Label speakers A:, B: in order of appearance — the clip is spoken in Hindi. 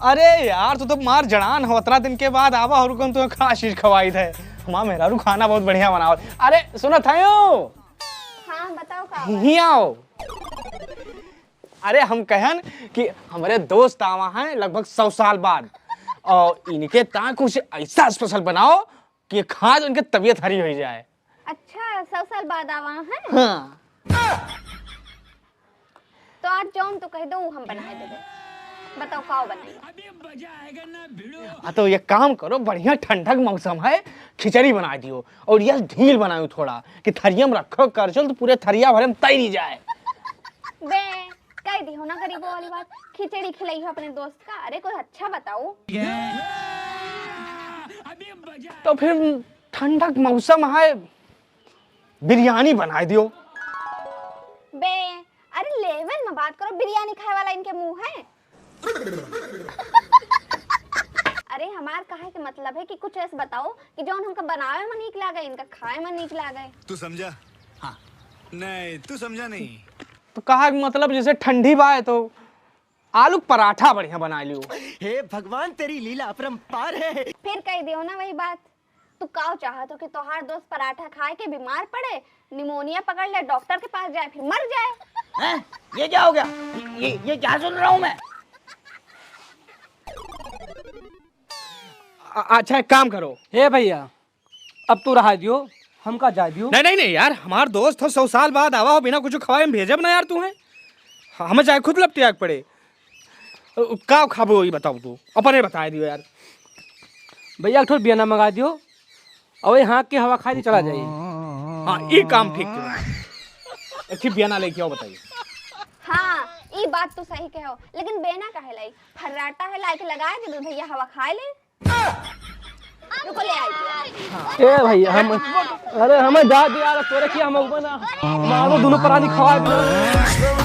A: अरे यार तू तो मार जड़ान हो, इतना दिन के बाद आवा और कौन तुम्हें खा चीज खवाई थे। माँ मेहरारू खाना बहुत बढ़िया बनाओ। अरे सुनो थायो।
B: हाँ बताओ का
A: ही आओ। अरे हम कहन कि हमारे दोस्त आवा हैं लगभग 100 साल बाद, और इनके ता कुछ ऐसा स्पेशल बनाओ कि खा तो इनकी तबीयत हरी हो जाए।
B: अच्छा 100 साल बाद आवा है।
A: हाँ
B: तो आज जौन तो कह दो हम बना देबे। बताओ का बनाई।
A: तो ये काम करो, बढ़िया ठंडक मौसम है, खिचड़ी बना दियो और ये ढील बनाओ थोड़ा कि थरिया में रखो कर चल तो पूरे थरिया भरे में तैरी जाए।
B: बे कह दी हो ना गरीबों वाली बात। खिचड़ी खिलाई हो अपने दोस्त का। अरे कोई अच्छा बताओ।
A: तो फिर ठंडक मौसम है, बिरयानी बना दियो।
B: बे अरे लेवल में बात करो, बिरयानी खाए वाला इनके मुंह है। अरे हमार कहे के मतलब है कि कुछ ऐसा बताओ कि जौन हमका बनावे में नीक लागे, इनका खाए में नीक लागे।
C: तू समझा? हाँ। नहीं तू समझा नहीं।
A: तो कहा मतलब जैसे ठंडी बात है तो आलू पराठा बढ़िया बना लियो।
D: हे भगवान तेरी लीला अपरंपार है।
B: फिर कह दियो ना वही बात। तू काव चाहत हो कि तोहार दोस्त पराठा खाए के बीमार पड़े, निमोनिया पकड़ ले, डॉक्टर के पास जाए, फिर मर जाए।
D: हैं? ये क्या हो गया? ये क्या सुन रहा हूँ मैं?
A: अच्छा एक काम करो।
E: हे भैया अब तू रहा दियो, हमका जा दियो।
A: नहीं यार, हमार दोस्त हो 100 साल बाद आवा हो, बिना कुछ खवाए में भेजब ना यार तुम्हें। हमें चाहे खुद लपटिया पड़े। का खाबो ये बताओ, तू अपने बता दियो यार।
E: भैया एक ठो बियाना मंगा दियो और यहाँ के हवा खाई चला जाइए।
A: हाँ ये काम ठीक है। एक बियाना लेके आओ, बताइए।
B: हाँ ये बात तो सही कहो, लेकिन बेना काहे लाई? फर्राटा है लाके लगाए दे दो भैया, हवा खाए ले। रुको ले आई।
E: ए भैया हम अरे हमें जा दिया तोरे की हम ऊपर ना मारो दोनों प्राणी खवा दियो।